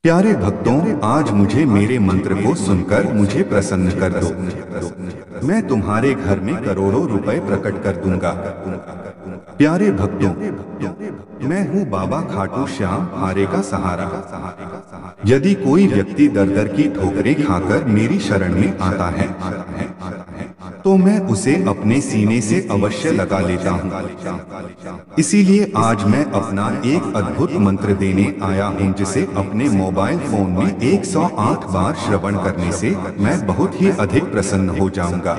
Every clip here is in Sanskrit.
प्यारे भक्तों, आज मुझे मेरे मंत्र को सुनकर मुझे प्रसन्न कर दो। मैं तुम्हारे घर में करोड़ों रुपए प्रकट कर दूंगा। प्यारे भक्तों, मैं हूँ बाबा खाटू श्याम, हारे का सहारा। यदि कोई व्यक्ति दर दर की ठोकरें खाकर मेरी शरण में आता है तो मैं उसे अपने सीने से अवश्य लगा लेता हूँ। इसीलिए आज मैं अपना एक अद्भुत मंत्र देने आया हूँ, जिसे अपने मोबाइल फोन में 108 बार श्रवण करने से मैं बहुत ही अधिक प्रसन्न हो जाऊंगा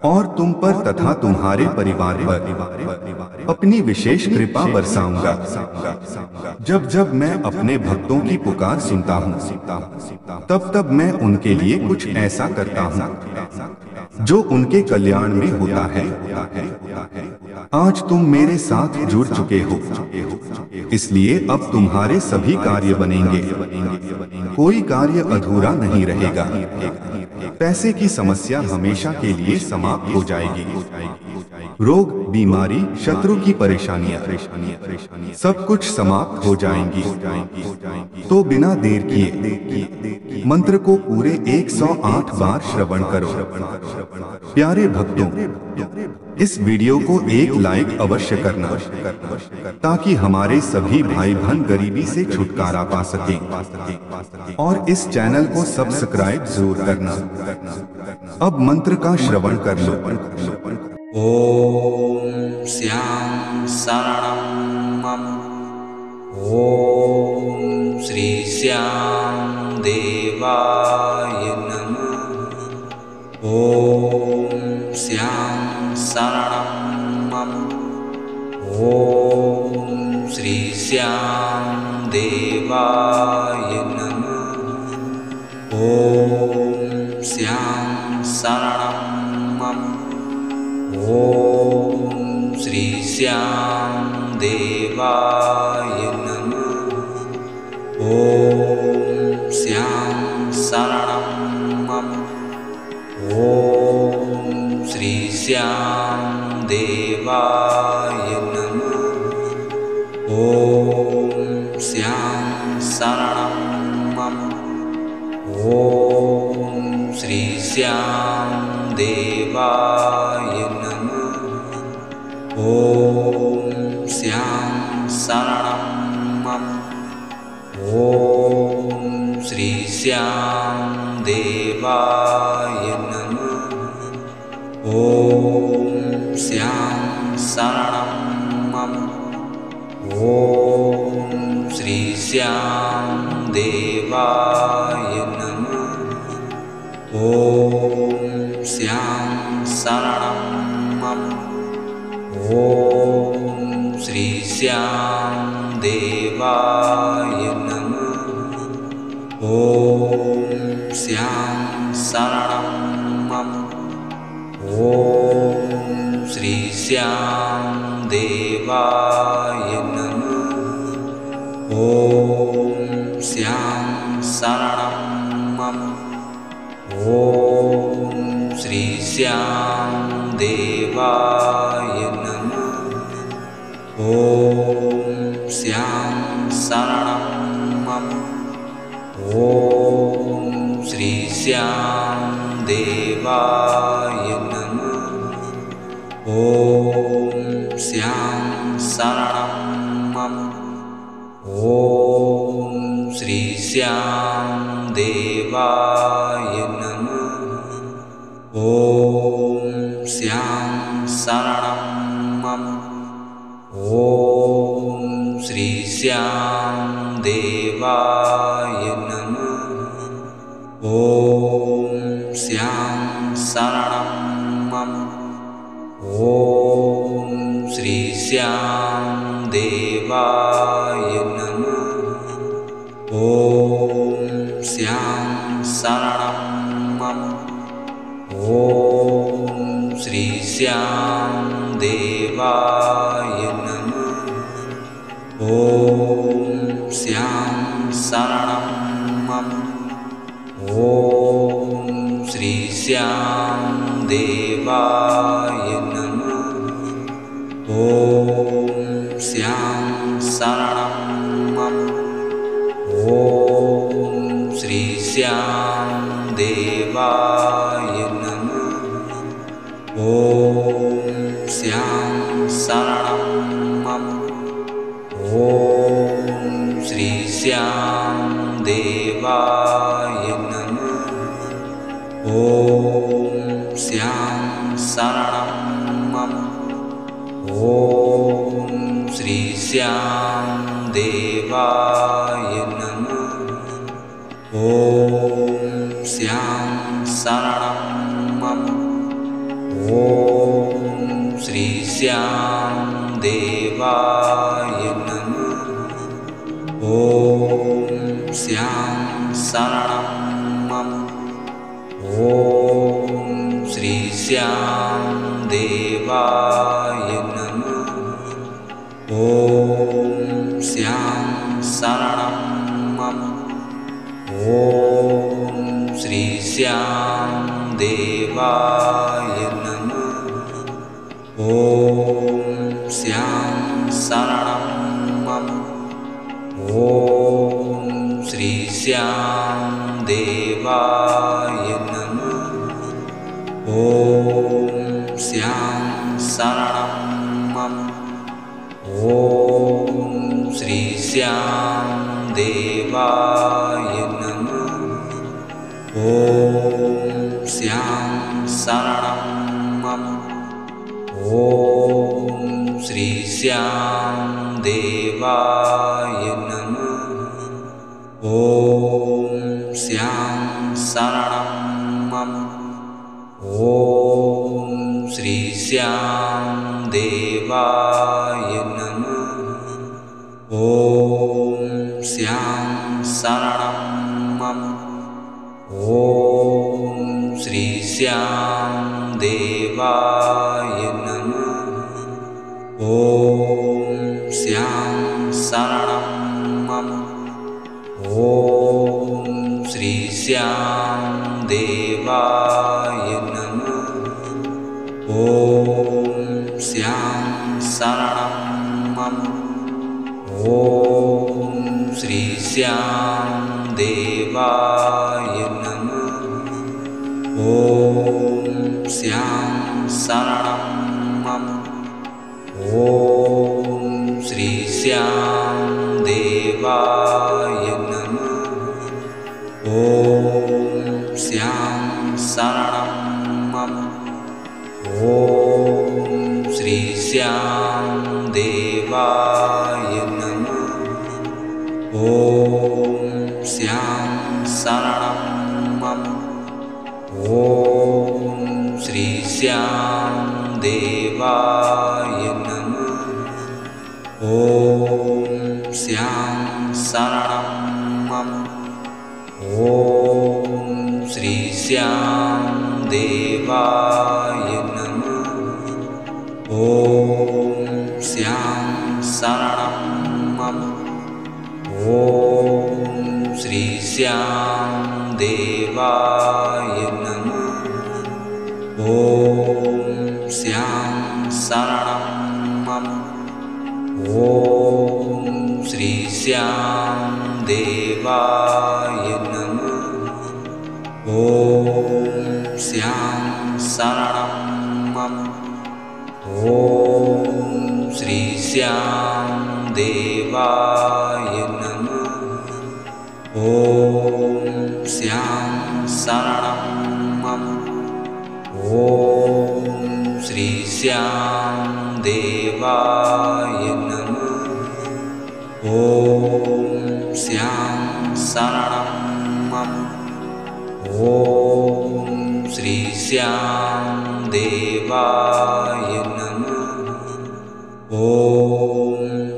और तुम पर तथा तुम्हारे परिवार पर अपनी विशेष कृपा बरसाऊंगा। जब जब मैं अपने भक्तों की पुकार सुनता हूँ तब तब मैं उनके लिए कुछ ऐसा करता हूँ जो उनके कल्याण में होता है। आज तुम मेरे साथ जुड़ चुके हो, इसलिए अब तुम्हारे सभी कार्य बनेंगे। कोई कार्य अधूरा नहीं रहेगा। पैसे की समस्या हमेशा के लिए समाप्त हो जाएगी। रोग, बीमारी, शत्रु की परेशानियां सब कुछ समाप्त हो जाएंगी। तो बिना देर किए मंत्र को पूरे 108 बार श्रवण करो। प्यारे भक्तों, इस वीडियो को एक लाइक अवश्य करना ताकि हमारे सभी भाई बहन गरीबी से छुटकारा पा सकें, और इस चैनल को सब्सक्राइब जरूर करना। अब मंत्र का श्रवण कर लो। ओम श्याम शरणं मम। ओम श्री श्याम देवाय नमः। ओम श्याम शरणं मम। ओम श्री श्याम देवाय नमः। ओम श्याम शरणं मम। ओम श्री श्याम देवाय नमः। ओम श्याम शरणं मम। ओम श्री श्याम देवाय नमः। ओम श्याम शरणं मम। ओम श्री श्याम देवाय नमः। ओम श्याम शरणं मम। ओम श्री श्याम देवाय नमः। ओम श्याम शरणं मम। ओम श्री श्याम देवाय नमः। ओम श्याम शरणं मम। ओम श्री श्याम देवाय नमः। ओम श्याम शरणं मम। ओम श्री श्याम देवाय नमः। ओम श्याम शरणं मम। ओम श्री श्याम देवाय नमः। ओम श्याम शरणं मम। ओम श्री श्याम देवाय नमः। ओम श्याम शरणं मम। ओम श्री श्याम देवाय नमः। ओम श्याम शरणं मम। ओम श्री श्याम देवाय नमः। ओम श्याम शरणं मम। ओम श्री श्याम देवाय नमः। ओम श्याम शरणं मम। ओम श्री श्याम देवाय नमः। ओम श्याम शरणं मम। ओम श्री श्याम देवाय नमः। ओम श्याम शरणं मम। ओम श्याम देवाय नमः। ॐ श्याम शरणं मम। ॐ श्री श्याम देवाय नमः। ॐ श्याम शरणं मम। ॐ श्री श्याम देवाय नमः। ॐ श्याम शरणं मम। ॐ श्री श्याम देवाय नमः। ॐ श्याम शरणं मम। ॐ श्री श्याम देवाय नमः। ॐ श्याम शरणं मम। ॐ श्री श्याम देवाय नमः। ॐ श्याम शरणं मम। ॐ श्री श्याम देवाय नमः। ॐ श्याम शरणं मम। ॐ श्री श्याम देवाय नमः। ॐ श्याम शरणं मम। ॐ श्री श्याम देवाय नमः। ॐ श्याम शरणं मम। ॐ श्री श्याम देवाय नमः। ॐ श्याम शरणं मम। ॐ श्री श्याम देवाय नमः। ॐ श्याम शरणं मम। ॐ श्री श्याम देवाय नमः। ॐ श्याम शरणं मम। ॐ श्री श्याम देवाय नमः। ॐ श्याम शरणं मम। ॐ श्री श्याम देवाय नमः। ॐ श्याम शरणं मम। ॐ श्री श्याम देवाय नमः। ॐ श्याम शरणं मम। ॐ श्री श्याम देवाय नमः। ॐ श्याम शरणं मम। ॐ श्री श्याम देवाय नमः। ॐ श्याम शरणं मम। ॐ श्री श्याम देवाय नमः। ॐ श्याम शरणं मम। ॐ श्री श्याम देवाय नमः। ॐ श्याम शरणं मम। ॐ श्री श्याम देवाय नमः। ॐ श्याम शरणं मम। ॐ श्री श्याम देवाय नमः। ॐ श्याम शरणं मम। ॐ श्री श्याम देवाय नमः। ॐ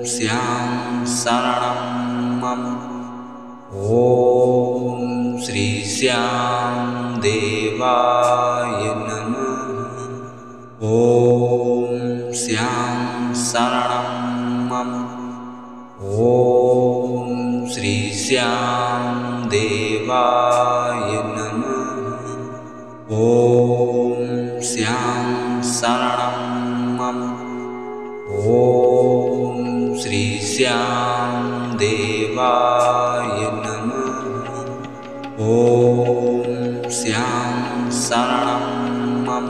श्याम शरणं मम। ॐ श्री श्याम देवाय नमः। ॐ श्याम शरणं मम। ॐ श्री श्याम देवाय नमः। ॐ श्याम शरणं मम। ॐ श्री श्याम देवाय नमः। ॐ श्यां शरणं मम।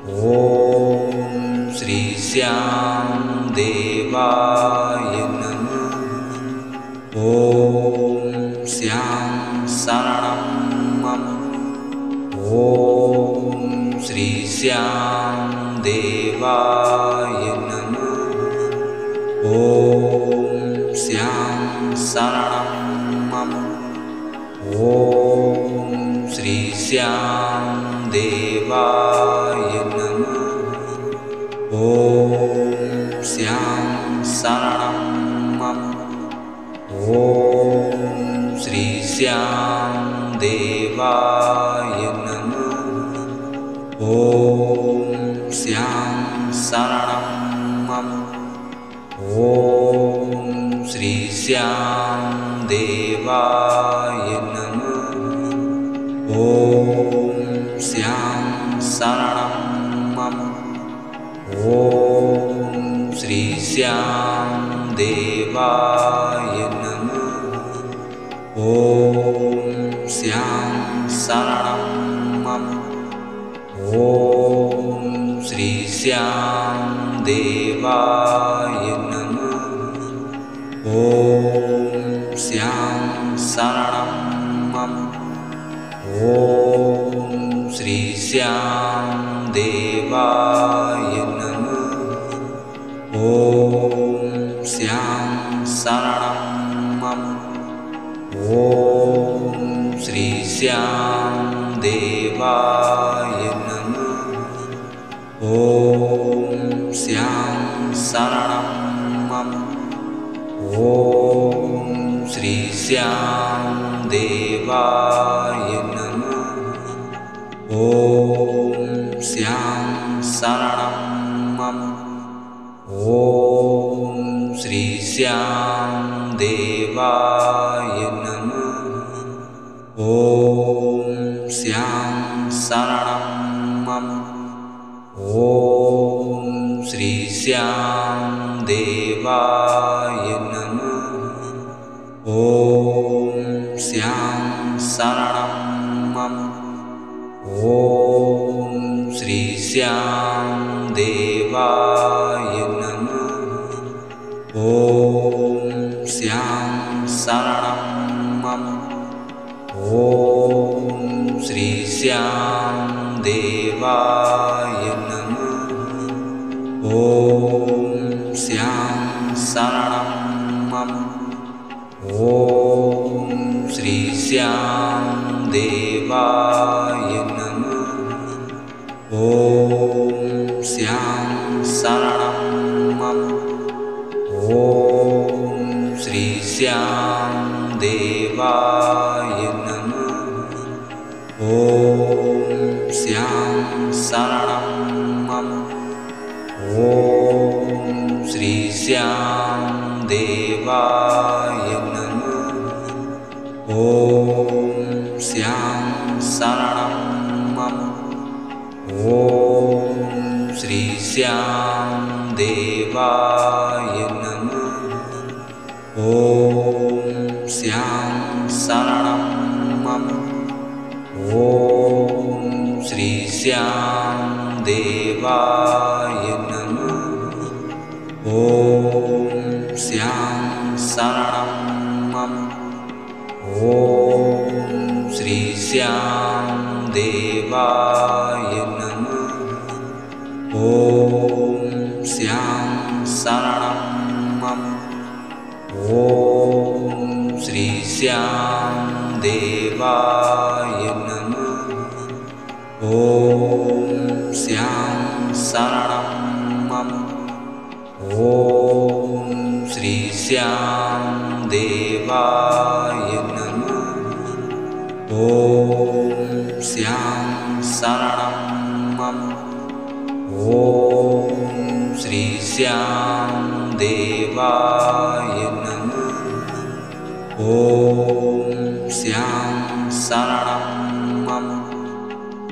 ॐ श्री श्यां देवाय नमः। ॐ श्यां शरणं मम। ॐ श्री श्यां देवाय नमः। ॐ श्यां शरणं मम। ॐ श्री श्यां देवाय नमः। ॐ श्यां शरणं मम। ॐ श्री श्यां देवाय नमः। ॐ श्यां शरणं मम। ॐ श्री श्यां देवाय नमः। ॐ श्यां शरणं मम। ॐ श्री श्यां देवाय नमः। ॐ श्यां शरणं मम। ॐ श्री श्यां देवाय नमः। ॐ श्यां शरणं मम। ॐ श्री श्यां देवाय नमः। ॐ श्यां शरणं मम। ॐ श्री श्यां देवाय नमः। ॐ श्यां शरणं मम। ॐ श्री श्यां देवाय नमः। ॐ श्यां शरणं मम। ॐ श्री श्यां देवाय नमः। ॐ श्यां शरणं मम। ॐ श्री श्यां देवाय नमः। ॐ श्यां शरणं मम। ॐ श्री श्यां देवाय नमः। ॐ श्यां शरणं मम। ॐ श्री श्यां देवाय नमः। ॐ श्यां शरणं मम। ॐ श्री श्यां देवाय नमः। ॐ श्यां शरणं मम। ॐ श्री श्यां देवाय नमः। ॐ श्यां शरणं मम। ॐ श्री श्यां देवाय नमः। ॐ श्यां शरणं मम। ॐ श्री श्यां देवाय नमः। ॐ श्यां शरणं मम। ॐ श्री श्यां देवाय नमः। ॐ श्यां शरणं मम। ॐ श्री श्यां देवाय नमः। ॐ श्यां शरणं मम। ॐ श्री श्यां देवाय नमः। ॐ श्यां शरणं मम। ॐ श्री श्यां देवाय नमः। ॐ श्यां शरणं मम। ॐ श्री श्यां देवाय नमः। ॐ श्यां शरणं मम।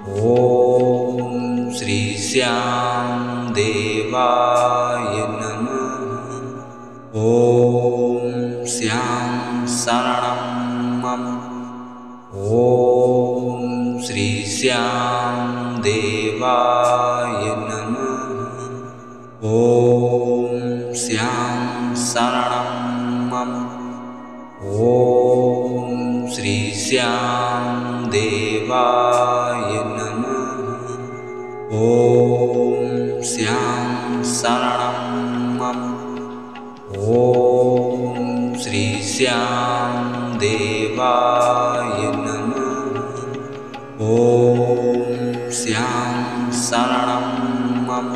ॐ श्री श्यां देवाय नमः। ॐ श्यां शरणं मम। ॐ श्याम देवाय नमः। ॐ श्याम शरणं मम। ॐ श्री श्याम देवाय नमः। ॐ श्याम शरणं मम। ॐ श्री श्याम देवाय नमः। ॐ श्याम शरणं मम।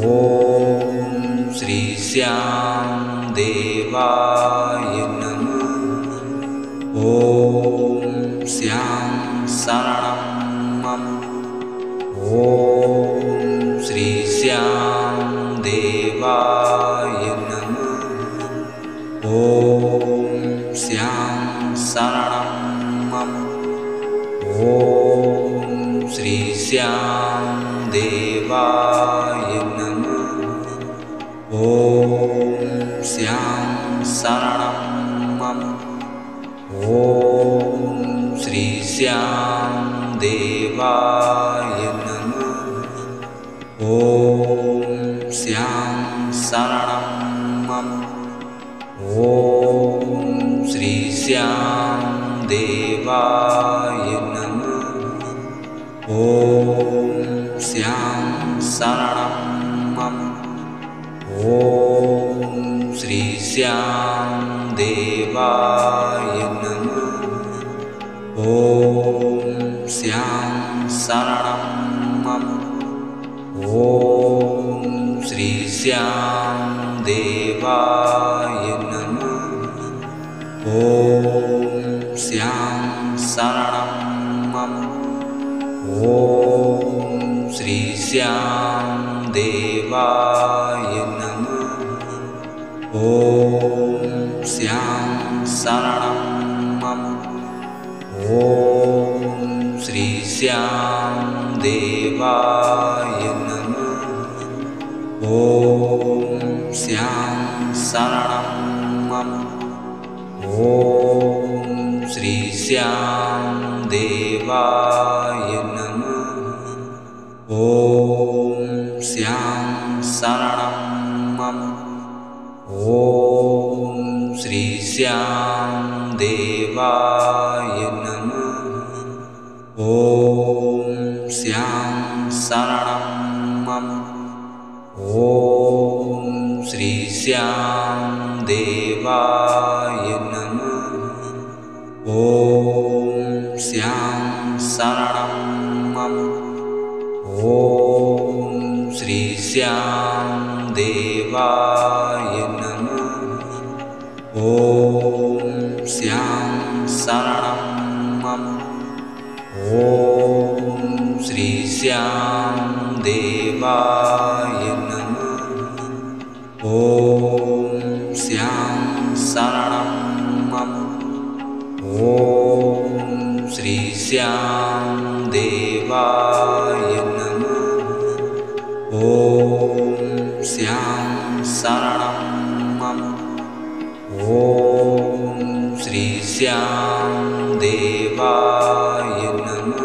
ॐ श्री श्याम देवाय नमः। ॐ श्याम शरणं मम। ॐ श्री श्याम देवाय नमः। ॐ श्याम शरणं मम। ॐ श्री श्याम देवाय नमः। ॐ श्याम शरणं मम। ॐ श्री श्याम देवाय नमः। ॐ श्याम शरणं मम। ॐ श्री श्याम देवाय नमः। ॐ श्याम शरणं मम। ॐ श्री श्याम देवाय नमः। ॐ श्याम शरणं मम। ॐ श्री श्याम देवाय नमः। ॐ श्याम शरणं मम। ॐ श्री श्याम देवाय नमः। ॐ श्याम शरणं मम। ॐ श्री श्याम देवाय नमः। ॐ श्याम शरणं मम। ॐ श्री श्याम देवाय नमः। ॐ श्याम शरणं मम। ॐ श्री श्याम देवाय नमः। ॐ श्याम शरणं मम। ॐ श्री श्याम देवाय नमः। ॐ श्याम शरणं मम। ॐ श्री श्याम देवाय नमः। ॐ श्याम शरणं मम। ॐ श्री श्याम देवाय नमः। ॐ श्याम शरणं मम। ॐ श्री श्याम देवाय नमः। ॐ श्याम शरणं मम। ॐ श्री श्याम देवाय नमः।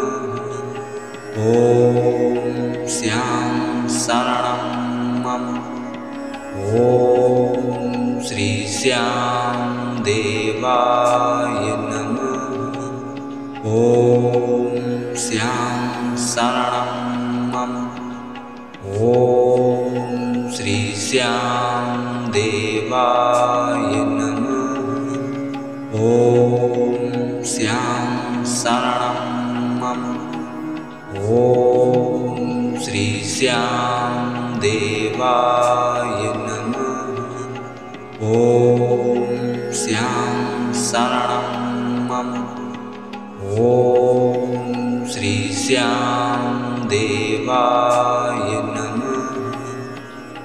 ॐ श्याम शरणं मम। ॐ श्री श्याम देवाय नमः। ॐ श्याम शरणं मम। ॐ श्री श्याम देवाय नमः। ॐ श्याम शरणं मम। ॐ श्री श्याम देवाय नमः। ॐ श्याम शरणं मम। ॐ श्री श्याम देवाय नमः।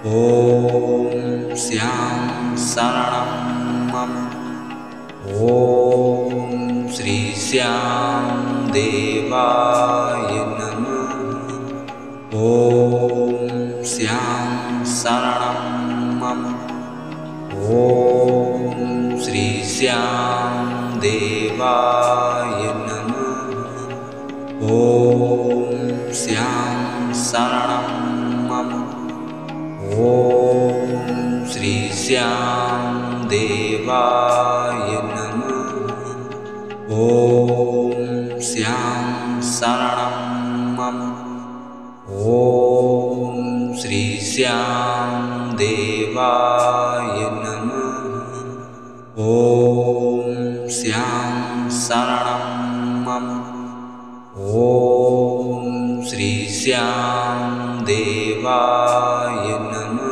ॐ श्याम शरणं मम। ॐ श्री श्याम देवाय नमः। ॐ श्याम शरणं मम। ॐ श्री श्याम देवाय नमः। ॐ श्यां शरणं मम। ॐ श्री श्यां देवाय नमः। ॐ श्यां शरणं मम। ॐ श्री श्यां देवाय नमः। ॐ श्यां शरणं मम। ॐ श्री श्यां देवाय नमः।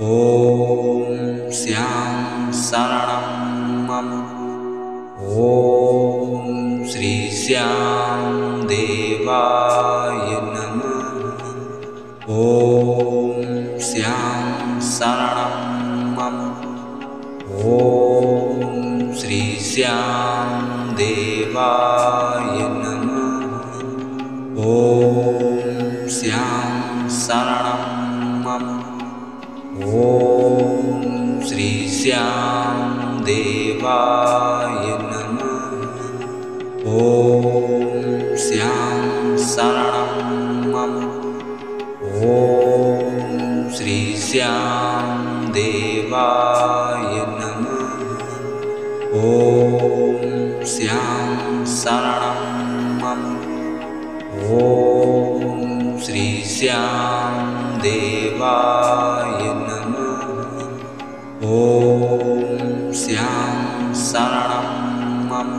ॐ श्यां शरणं मम। ॐ श्री श्यां देवाय नमः। ॐ श्यां शरणं मम। ॐ श्री श्यां देवाय नमः। ॐ श्यां शरणं मम। ॐ श्री श्यां देवाय नमः। ॐ श्यां शरणं मम। ॐ श्री श्यां देवाय नमः। ॐ श्यां शरणं मम। ॐ श्री श्यां देवाय नमः। ॐ श्यां शरणं मम।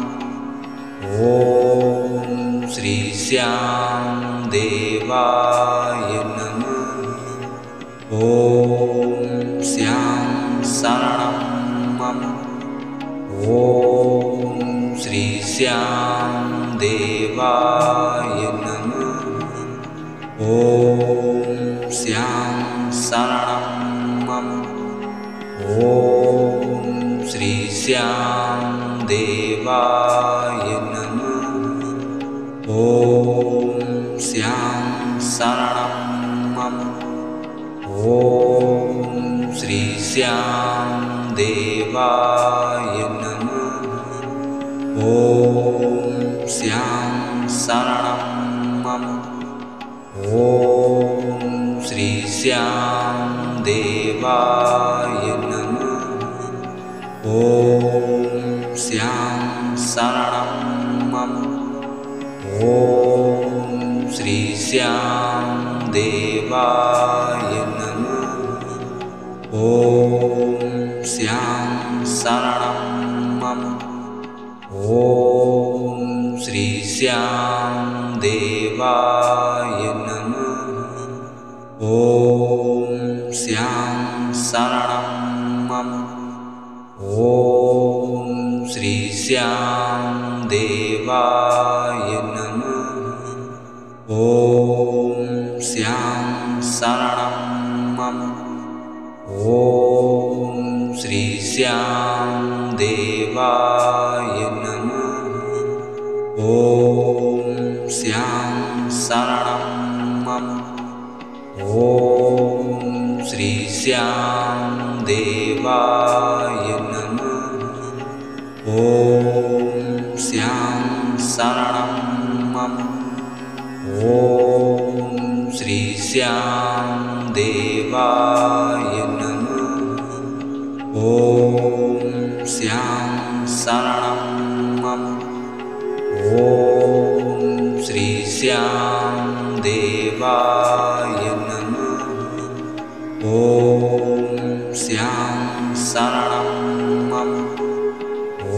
ॐ श्री श्यां देवाय नमः। ॐ श्यां शरणं मम। ॐ श्री श्यां देवाय नमः। ॐ श्यां शरणं मम। ॐ श्री श्यां देवाय नमः। ॐ श्यां शरणं मम। ॐ श्री श्यां देवाय नमः। ॐ श्यां शरणं मम। ॐ श्री श्यां देवाय नमः। ॐ श्यां शरणं मम। ॐ श्री श्यां देवाय नमः। ॐ श्यां शरणं मम। ॐ श्री श्यां देवाय नमः। ॐ श्यां शरणं मम। ॐ श्री श्यां देवाय नमः। ॐ श्यां शरणं मम। ॐ श्री श्यां देवाय नमः। ॐ श्यां शरणं मम। ॐ श्री श्यां देवाय नमः। ॐ श्यां शरणं मम। ॐ श्री श्यां देवाय नमः। ॐ श्यां शरणं मम। ॐ श्री श्यां देवाय नमः। ॐ श्यां शरणं मम।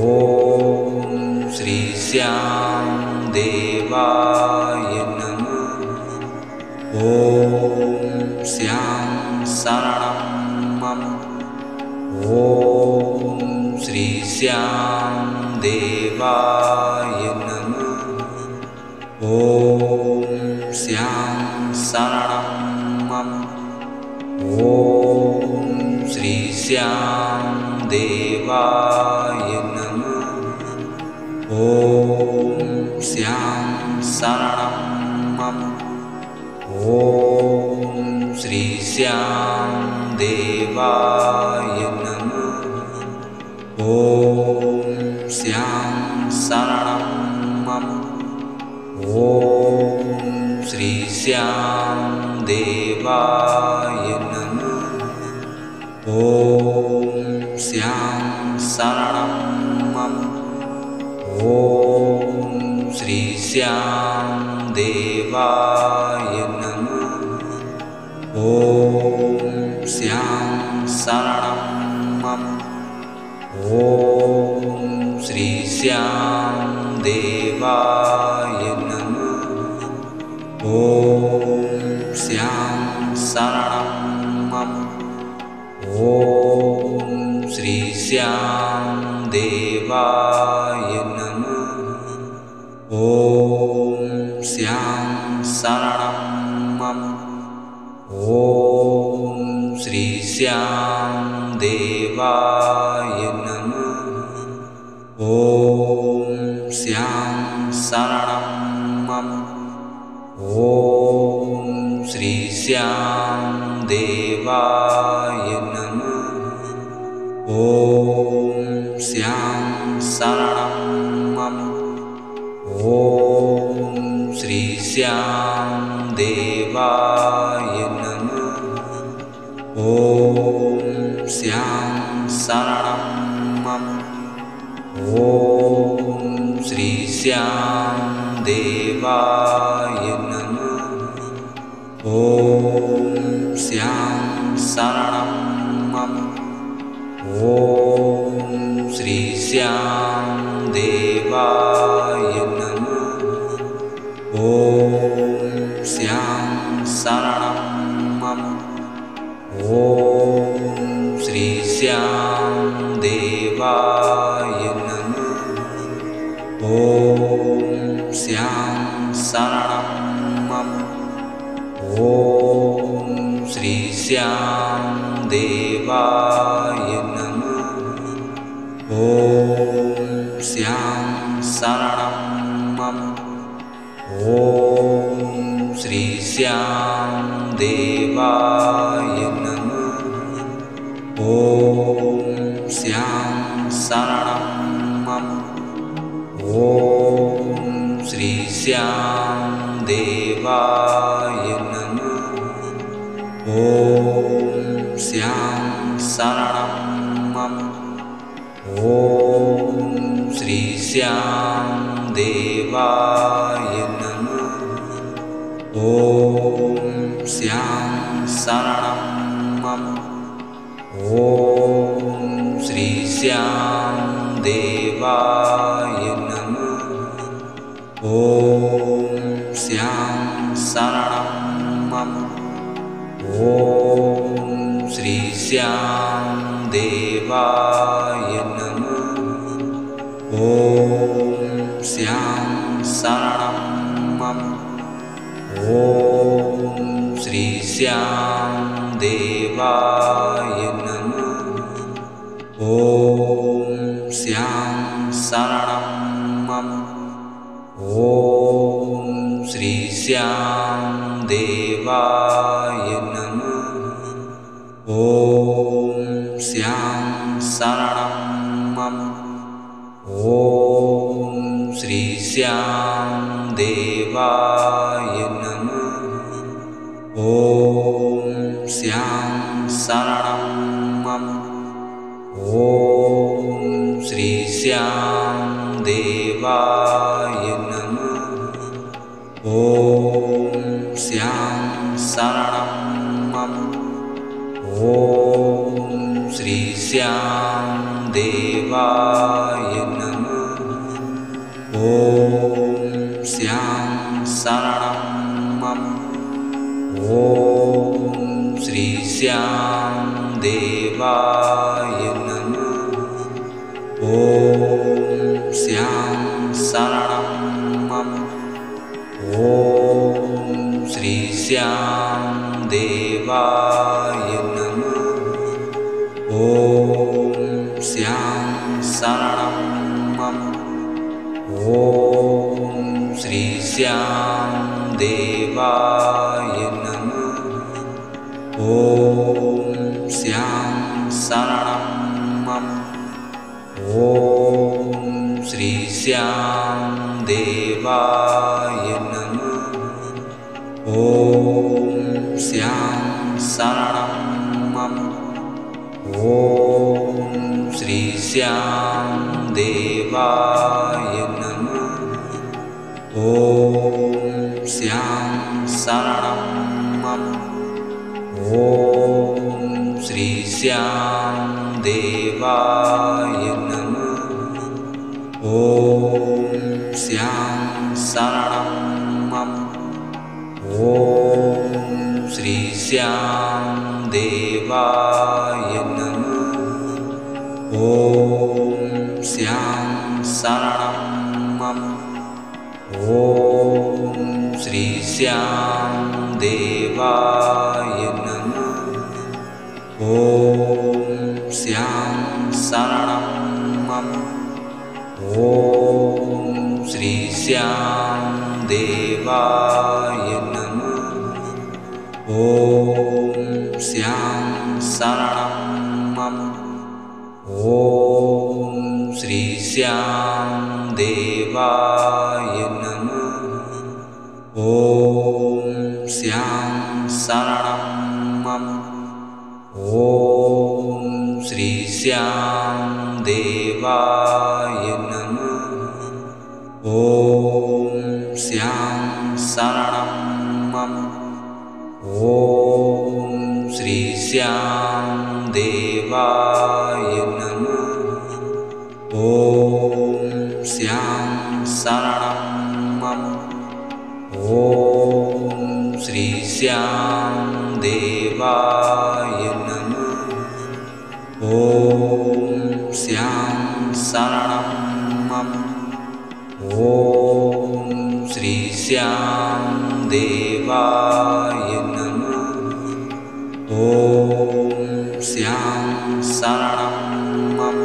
ॐ श्री श्यां देवाय नमः। ॐ श्यां शरणं मम। ॐ श्री श्यां देवाय नमः। ॐ श्यां शरणं मम। ॐ श्री श्यां देवाय नमः। ॐ श्यां शरणं मम। ॐ श्री श्यां देवाय नमः। ॐ श्यां शरणं मम। ॐ श्री श्याम देवाय नमः। ॐ श्याम शरणं मम। ॐ श्री श्याम देवाय नमः। ॐ श्याम शरणं मम। ॐ श्री श्याम देवाय नमः। ॐ श्याम शरणं मम। ॐ श्री श्याम देवाय नमः। ॐ श्याम शरणं मम। ॐ श्री श्याम देवाय नमः। ॐ श्याम शरणं मम। ॐ श्री श्याम देवाय नमः। ॐ श्याम शरणं मम। ॐ श्री श्याम देवाय नमः। ॐ श्याम शरणं मम। ॐ श्री श्याम देवाय नमः। ॐ श्याम शरणं मम। ॐ श्री श्याम देवाय नमः। ॐ श्याम शरणं मम। ॐ श्री श्याम देवाय नमः। ॐ श्याम शरणं मम। ॐ श्री श्याम देवाय नमः। ॐ श्याम शरणं मम। ॐ श्री श्याम देवाय नमः। ॐ श्याम शरणं मम। ॐ श्री श्याम देवाय नमः। ॐ श्याम शरणं मम। ॐ श्री श्याम देवाय नमः। ॐ श्याम शरणं मम। ॐ श्री श्याम देवाय नमः। ॐ श्याम शरणं मम। ॐ श्री श्याम देवाय नमः। ॐ श्याम शरणं मम। ॐ श्री श्याम देवाय नमः। ॐ श्याम शरणं मम। ॐ श्री श्याम देवाय नमः। ॐ श्याम शरणं मम। ॐ श्री श्याम देवाय नमः। ॐ श्याम शरणं मम। ॐ श्री श्याम देवाय नमः। ॐ श्याम शरणं मम। ॐ श्री श्याम देवाय नमः। ॐ श्याम शरणं मम। ॐ श्री श्याम देवाय नमः। ॐ श्याम शरणं मम। ॐ श्री श्याम देवाय नमः। ॐ श्याम शरणं मम। ॐ श्री श्याम देवाय नमः। ॐ श्याम शरणं मम। ॐ श्री श्याम देवाय शरणं मम। ॐ श्री श्याम देवाय नमः। ॐ श्याम शरणं मम। ॐ श्री श्याम देवाय नमः। ॐ श्याम शरणं मम। ॐ श्री श्याम देवाय नमः। ॐ श्याम शरणं मम। ॐ श्री श्याम देवाय नमः। ॐ श्याम शरणं मम। ॐ श्री श्याम देवाय नमः। ॐ श्याम शरणं मम। ॐ श्री श्याम देवाय नमः। ॐ श्याम शरणं मम। ॐ श्री श्याम देवाय नमः। ॐ श्याम शरणं मम। ॐ श्री श्याम देवाय नमः। ॐ श्याम शरणं मम। ॐ श्री श्याम देवाय नमः। ॐ श्याम शरणं मम। ॐ श्री श्याम देवाय नमः। ॐ श्याम शरणं मम।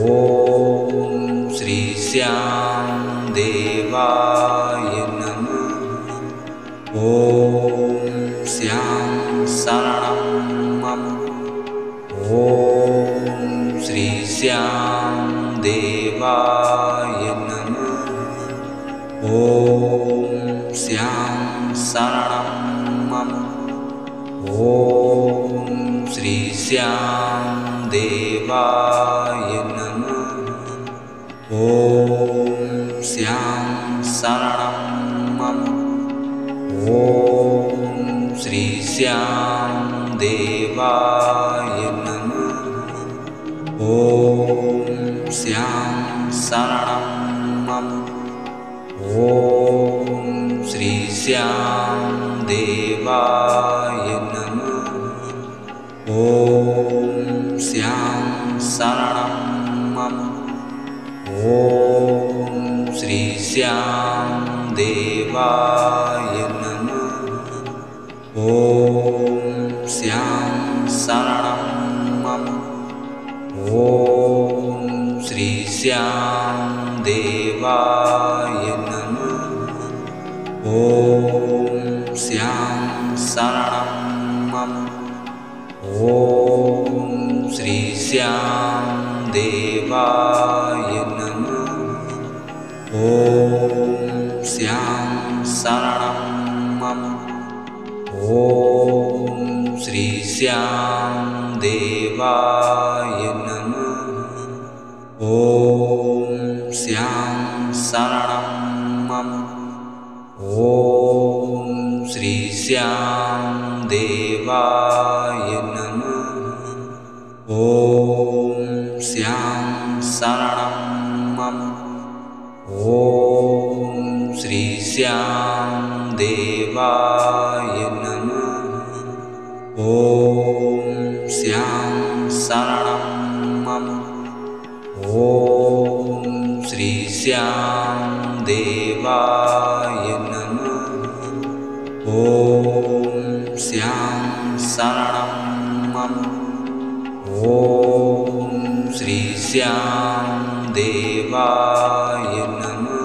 ॐ श्री श्याम देवाय नमः। ॐ श्याम शरणं मम। ॐ श्री श्याम देवाय नमः। ॐ श्याम शरणं मम। ॐ श्री श्याम देवाय नमः। ॐ श्याम शरणं मम। ॐ श्री श्याम देवाय नमः। ॐ श्याम शरणं मम। ॐ श्री श्याम देवाय नमः। ॐ श्याम शरणं मम। ॐ श्री श्याम देवाय नमः। ॐ श्याम शरणं मम। ॐ श्री श्याम देवाय नमः। ॐ श्याम शरणं मम। ॐ श्री श्याम देवाय नमः। ॐ श्याम शरणं मम। ॐ श्री श्याम देवाय नमः। ॐ श्याम शरणं मम। ॐ श्री श्याम देवाय नमः। ॐ श्याम शरणं मम। ॐ श्री श्याम देवाय नमः। ॐ श्याम शरणं मम। ॐ श्री श्याम देवाय नमः। ॐ श्याम शरणं मम। ॐ श्री श्याम देवाय नमः।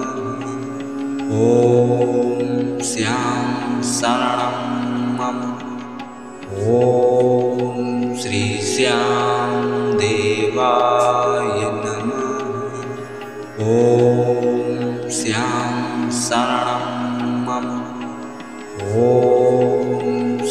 ॐ श्याम शरणं मम। ॐ श्री श्याम देवाय नमः। ॐ श्याम शरणं मम। ॐ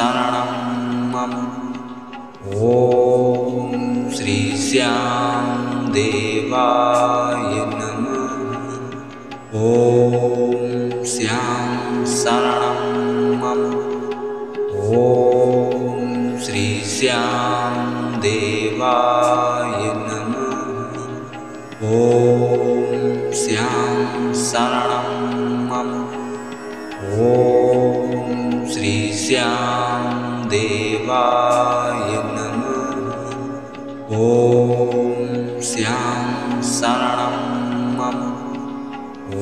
शरणं मम। ॐ श्री श्याम देवाय नमः। ॐ श्याम शरणं मम। ॐ श्री श्याम देवाय नमः। ॐ श्याम शरणं मम। ॐ श्री श्याम देवाय नमः। ॐ श्याम शरणं मम। ॐ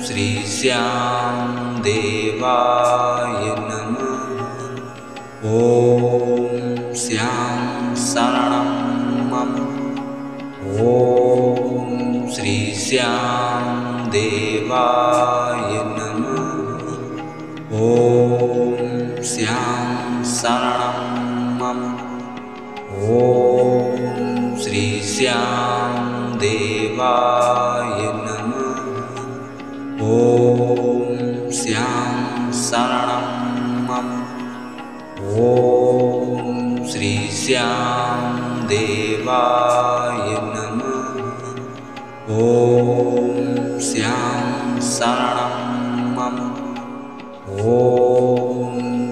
श्री श्याम देवाय नमः। ॐ श्याम शरणं मम। ॐ श्री श्याम देवाय नमः। ॐ श्याम शरणं मम। ॐ श्री श्याम देवाय नमः। ॐ श्याम शरणं मम। ॐ श्री श्याम देवाय नमः। ॐ श्याम शरणं मम। ॐ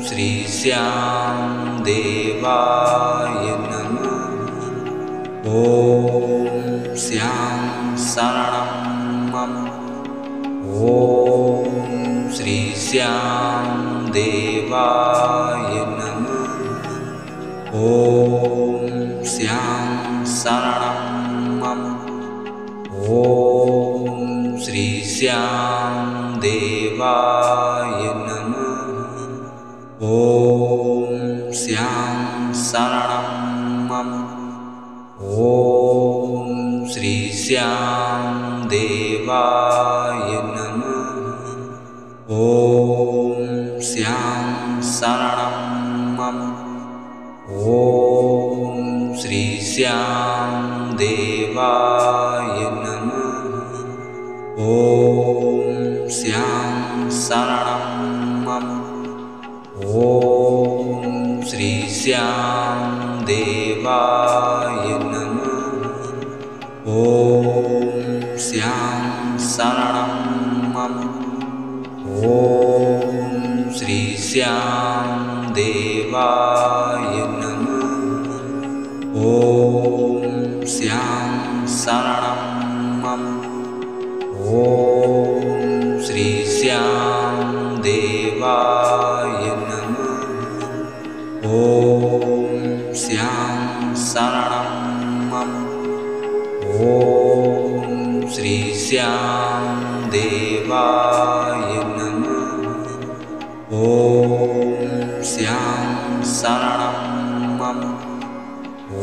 श्री श्याम देवाय नमः। ॐ श्याम शरणं मम। ॐ श्री श्याम देवाय नमः। ॐ श्याम शरणं मम। ॐ श्री श्याम देवाय नमः। ॐ श्याम शरणं मम। ॐ श्री श्याम देवाय नमः। ॐ श्याम शरणं मम। ॐ श्री श्याम देवाय नमः। ॐ श्याम शरणं मम। ॐ श्री श्याम देवाय नमः। ॐ श्याम शरणं मम। ॐ श्री श्याम देवाय नमः। ॐ श्याम शरणं मम। ॐ श्री श्याम देवाय नमः। ॐ श्याम शरणं मम। ॐ श्री श्याम देवाय नमः। ॐ श्याम शरणं मम। ॐ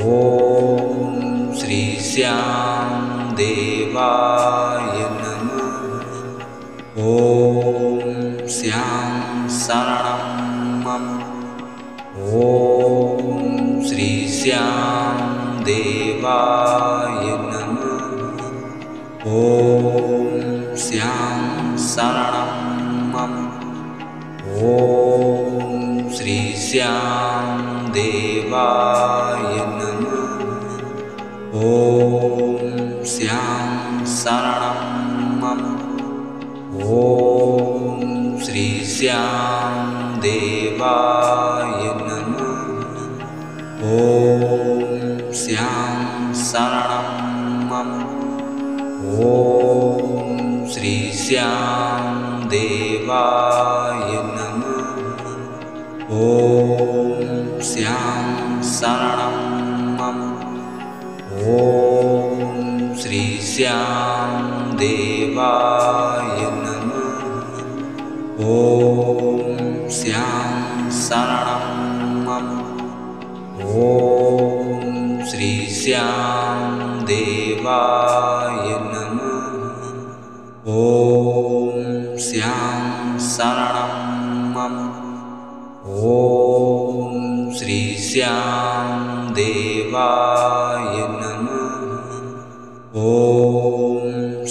श्री श्याम देवाय नमः। ॐ श्याम शरणं मम। ॐ श्री श्याम देवाय नमः। ॐ श्याम शरणं मम। ॐ श्री श्याम देवाय नमः। ॐ श्याम शरणं मम। ॐ श्री श्याम देवाय नमः। ॐ श्याम शरणं मम। ॐ श्री श्याम देवाय नमः। ॐ श्याम शरणं मम। ॐ श्री श्याम देवाय नमः। ॐ श्याम शरणं मम। ॐ श्री श्याम देवाय नमः। ॐ श्याम शरणं मम। ॐ श्री श्याम देवाय नमः। ॐ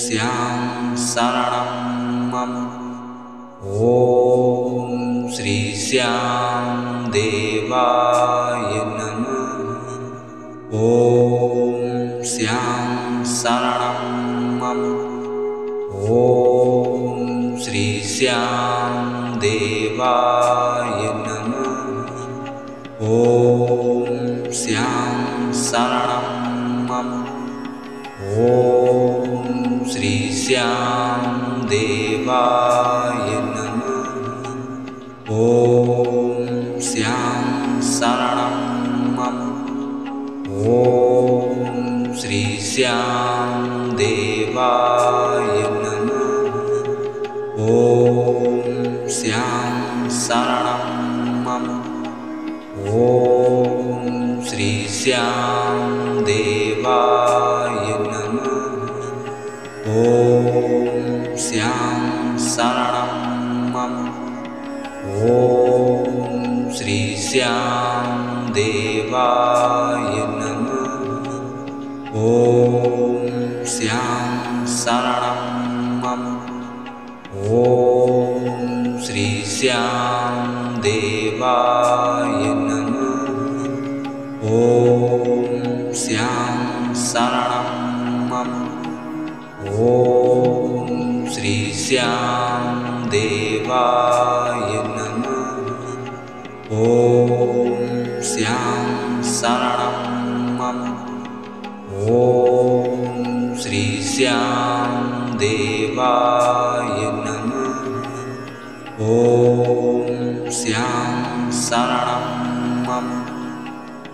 श्याम शरणं मम। ॐ श्री श्याम देवाय नमः। ॐ श्याम शरणं मम। ॐ श्री श्याम देवाय नमः। ॐ श्याम शरणं मम। ॐ श्री श्याम देवाय नमः। ॐ श्याम शरणं मम। ॐ श्री श्याम देवाय नमः। ॐ श्याम शरणं मम। ॐ श्री श्याम देवाय नमः। ॐ श्याम शरणं मम। ॐ श्री श्याम देवाय नमः। ॐ श्याम शरणं मम। ॐ श्री श्याम देवाय नमः। ॐ श्याम शरणं मम। ॐ श्री श्याम देवाय नमः। ॐ श्याम शरणं मम। ॐ श्री श्याम देवाय नमः। ॐ श्याम शरणं मम।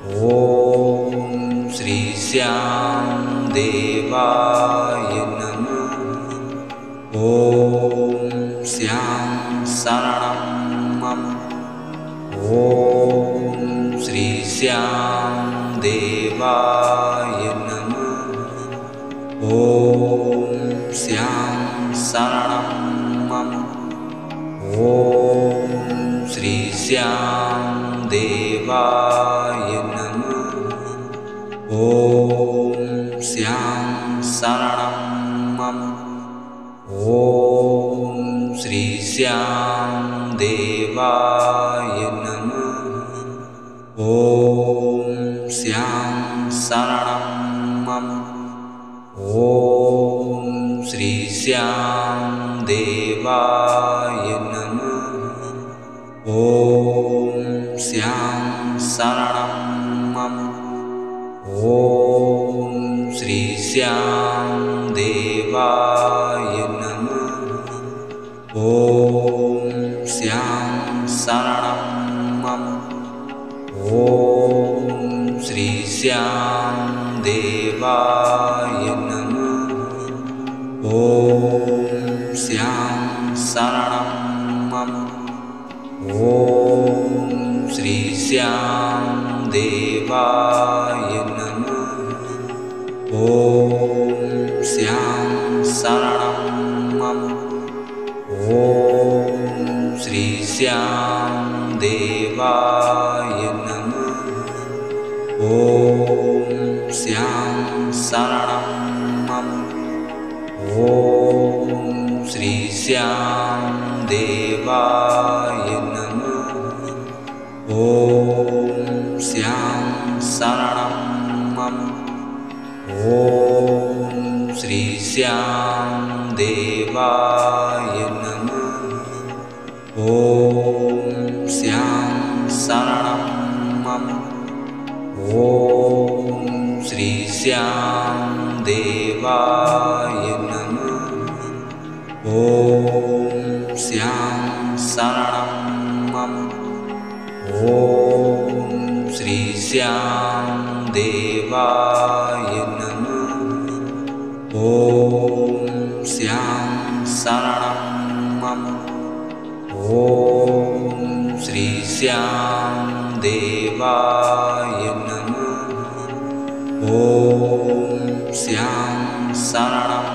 ॐ श्री श्याम देवाय नमः। ॐ श्याम शरणं मम। ॐ श्री श्याम देवाय नमः। ॐ श्याम शरणं मम। ॐ श्री श्याम देवाय नमः। ॐ श्याम शरणं मम। ॐ श्री श्याम देवाय नमः। ॐ श्याम शरणं मम। ॐ श्री श्याम देवाय नमः। ॐ श्याम शरणं मम। ॐ श्री श्याम देवाय नमः। ॐ श्याम शरणं मम। ॐ श्री श्याम देवाय नमः। ॐ श्याम शरणं मम। ॐ श्री श्याम देवाय नमः। ॐ श्याम शरणं मम। ॐ श्री श्याम देवाय नमः। ॐ श्याम शरणं मम। ॐ श्री श्याम देवाय नमः। ॐ श्याम शरणं मम। ॐ श्री श्याम देवाय नमः। ॐ श्याम शरणं मम। ॐ श्री श्याम देवाय नमः। ॐ श्याम शरणं मम। ॐ श्री श्याम देवाय नमः। ॐ श्याम शरणं मम। ॐ श्री श्याम देवाय नमः। ॐ श्याम शरणं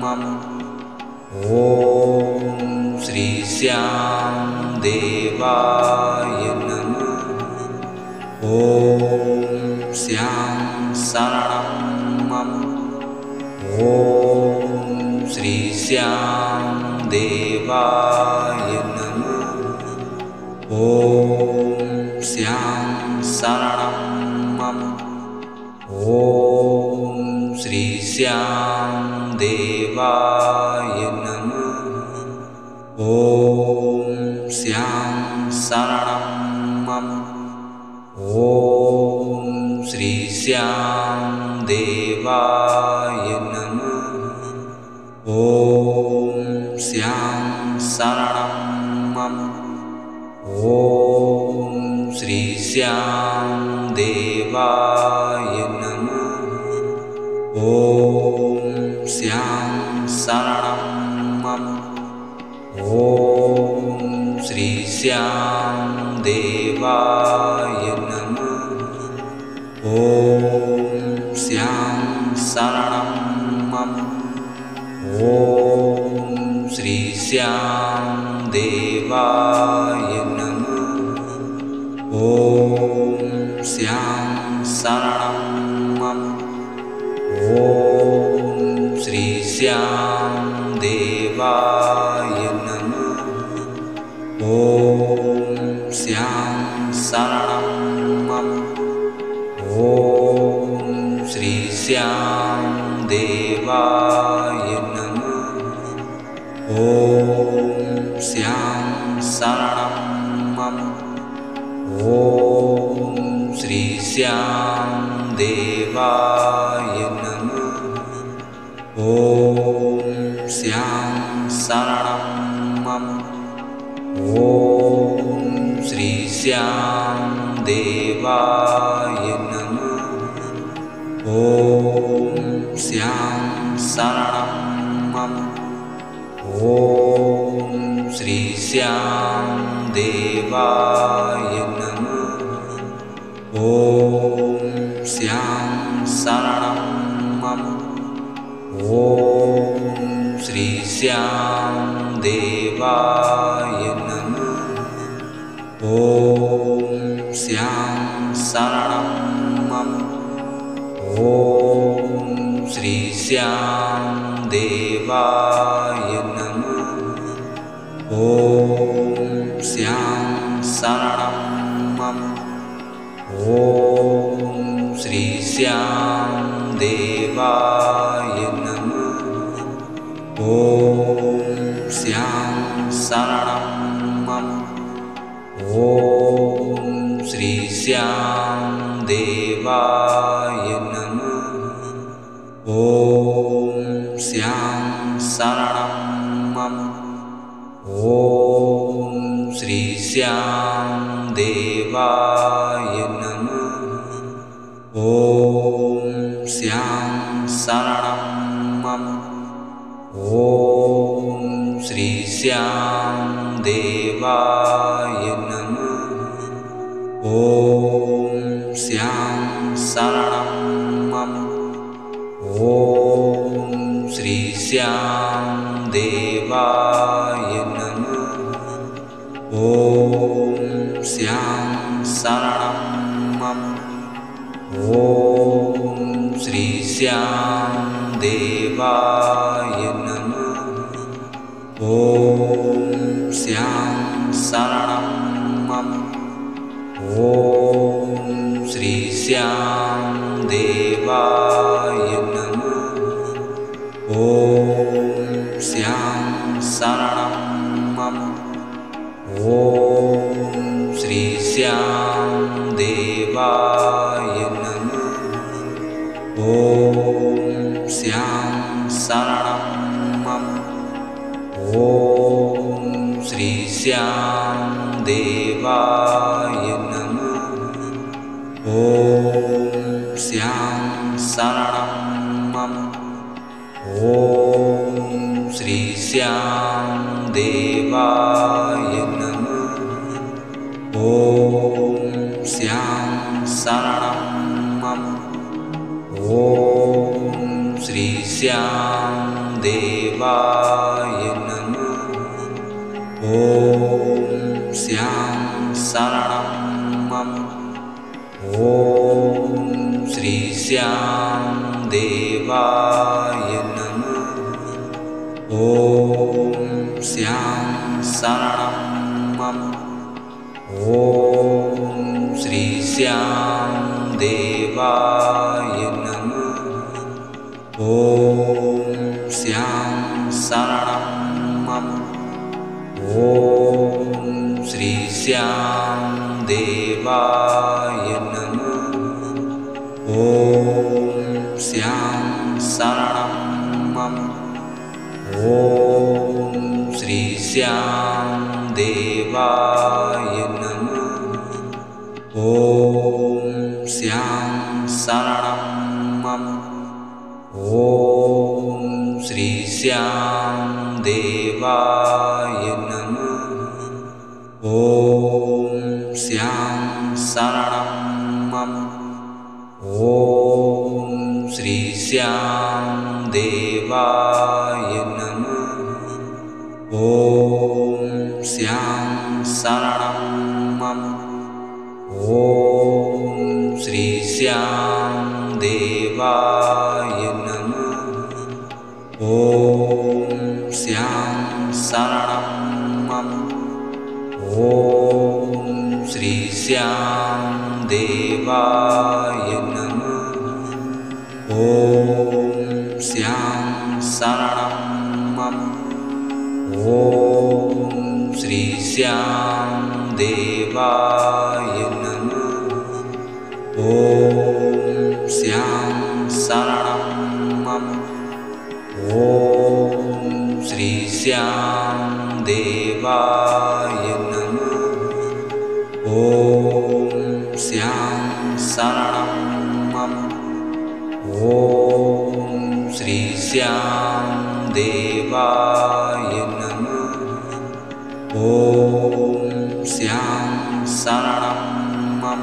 मम। ॐ श्री श्याम देवाय नमः। ॐ श्याम शरणं मम। ॐ श्री श्याम देवाय नमः। ॐ श्यां शरणं मम। ॐ श्री श्यां देवाय नमः। ॐ श्यां शरणं मम। ॐ श्री श्यां देवाय नमः। ॐ श्यां शरणं मम। ॐ श्री श्यां देवाय नमः। ॐ श्यां शरणं मम। ॐ श्री श्यां देवाय नमः। ॐ श्यां शरणं मम। ॐ श्री श्यां देवाय नमः। ॐ श्यां शरणं मम। ॐ श्री श्यां देवाय नमः। ॐ श्यां शरणं मम। ॐ श्री श्यां देवाय नमः। ॐ श्यां शरणं मम। ॐ श्री श्यां देवाय नमः। ॐ श्यां शरणं मम। ॐ श्री श्यां देवाय नमः। ॐ श्यां शरणं मम। ॐ श्री श्यां देवाय नमः। ॐ श्यां शरणं मम। ॐ श्री श्यां देवाय नमः। ॐ श्यां शरणं मम। ॐ श्री श्यां देवाय नमः। ॐ श्यां शरणं मम। ॐ श्री श्यां देवाय नमः। ॐ श्यां शरणं मम। ॐ श्री श्यां देवाय नमः। ॐ श्यां शरणं मम। ॐ श्री श्यां देवाय नमः। ॐ श्यां शरणं मम। ॐ श्री श्यां देवाय नमः। ॐ श्यां शरणं मम। ॐ श्री श्यां देवाय नमः। ॐ श्यां शरणं मम। ॐ श्री श्यां देवाय नमः। ॐ श्यां शरणं मम। ॐ श्री श्यां देवाय नमः। ॐ श्यां शरणं मम। ॐ श्री श्यां देवाय नमः। ॐ श्यां शरणं मम। ॐ श्री श्यां देवाय नमः। ॐ श्यां शरणं मम। ॐ श्री श्यां देवाय नमः। ॐ श्यां शरणं मम। ॐ श्री श्यां देवाय नमः। ॐ श्यां शरणं मम। ॐ श्री श्यां देवाय नमः। ॐ श्यां शरणं मम। ॐ श्री श्याम देवाय नमः। ॐ श्याम शरणं मम। ॐ श्री श्याम देवाय नमः। ॐ श्याम शरणं मम। ॐ श्री श्याम देवाय नमः। ॐ श्याम शरणं मम। ॐ श्री श्याम देवाय नमः। ॐ श्याम शरणं मम। ॐ श्री श्याम देवाय नमः। ॐ श्याम शरणं मम। ॐ श्री श्याम देवाय नमः। ॐ श्याम शरणं मम। ॐ श्री श्याम देवाय नमः। ॐ श्याम शरणं मम। ॐ श्री श्याम देवाय नमः। ॐ श्याम शरणं मम। ॐ श्री श्याम देवाय नमः। ॐ श्याम शरणं मम। ॐ श्री श्याम देवाय नमः। ॐ श्याम शरणं मम।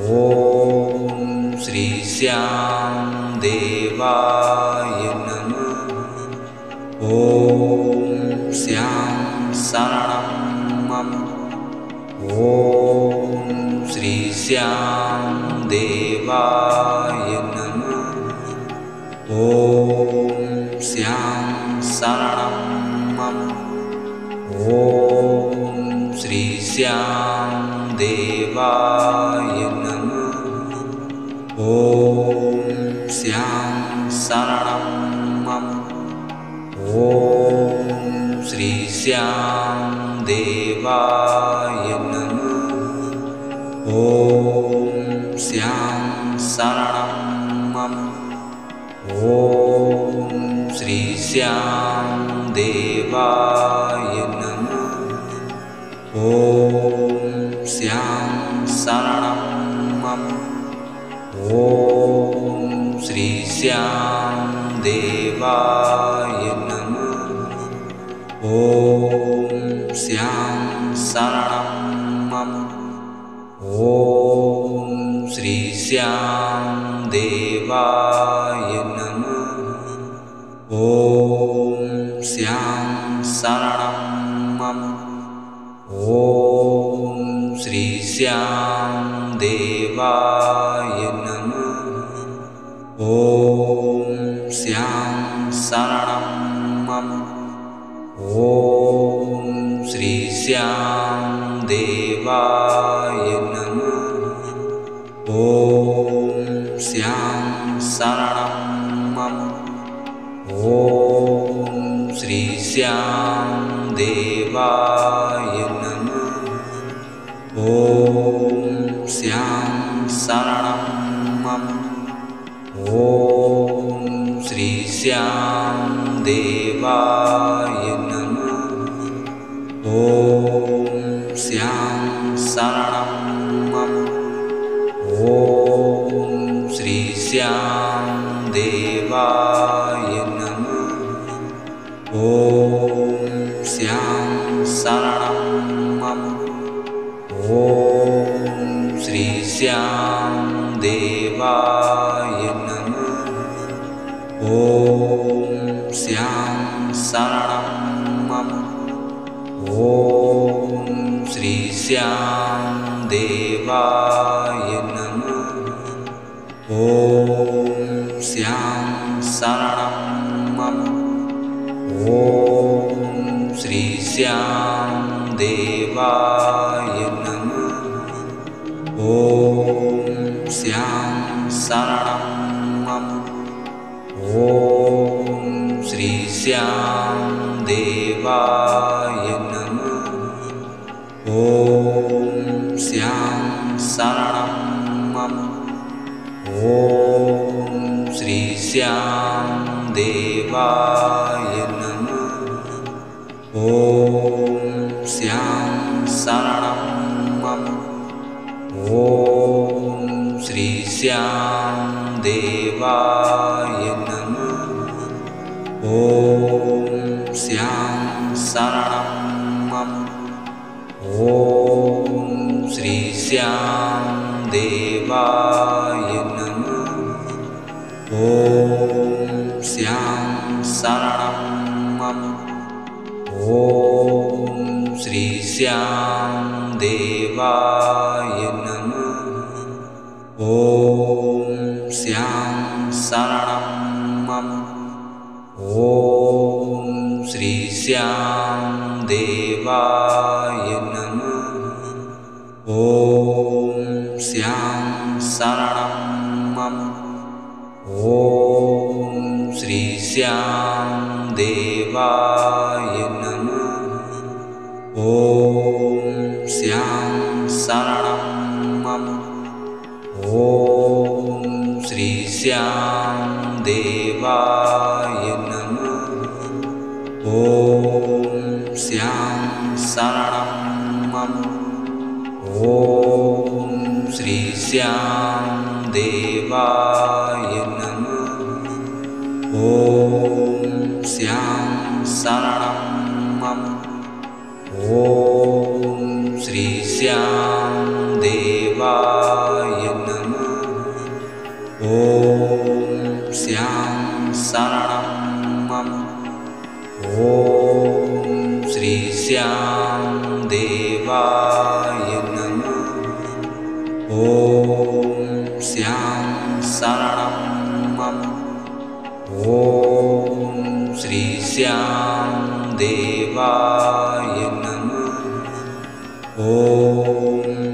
ॐ श्री श्याम देवाय नमः। ॐ श्याम शरणं मम। ॐ श्री श्याम देवाय नमः। ॐ श्याम शरणं मम। ॐ श्री श्याम देवाय नमः। ॐ श्याम शरणं मम। ॐ श्री श्याम देवाय नमः। ॐ श्याम शरणं मम। ॐ श्री श्याम देवाय नमः। ॐ श्याम शरणं मम। ॐ श्री श्याम देवाय नमः। ॐ श्याम शरणं मम। ॐ श्री श्याम देवाय नमः। ॐ श्याम शरणं मम। ॐ श्री श्याम देवाय नमः। ॐ श्याम शरणं मम। ॐ श्री श्याम देवाय नमः। ॐ श्याम शरणं मम। ॐ श्री श्याम देवाय नमः। ॐ श्याम शरणं मम। ॐ श्री श्याम देवाय नमः। ॐ श्याम शरणं मम। ॐ श्री श्याम देवाय नमः। ॐ श्याम शरणं मम। ॐ श्री श्याम देवाय नमः। ॐ श्याम शरणं मम। ॐ श्री श्याम देवाय नमः। ॐ श्याम शरणं मम। ॐ श्री श्याम देवाय नमः। ॐ श्यां शरणं मम। ॐ श्री श्यां देवाय नमः। ॐ श्यां शरणं मम। ॐ श्री श्यां देवाय नमः। ॐ श्यां शरणं मम। ॐ श्री श्यां देवाय नमः। ॐ श्यां शरणं मम। ॐ श्री श्यां देवाय नमः। ॐ श्यां शरणं मम। ॐ श्री श्यां देवाय नमः। ॐ श्यां शरणं मम। ॐ श्री श्यां देवाय नमः। ॐ श्यां शरणं मम। ॐ श्री श्यां देवाय नमः। ॐ श्यां शरणं मम। ॐ श्री श्यां देवाय नमः। ॐ श्यां शरणं मम। ॐ श्री श्यां देवाय नमः। ॐ श्यां शरणं मम। ॐ श्री श्यां देवाय नमः। ॐ श्यां शरणं मम। ॐ श्री श्यां देवाय नमः। ॐ श्यां शरणं मम। ॐ श्री श्यां देवाय नमः। ॐ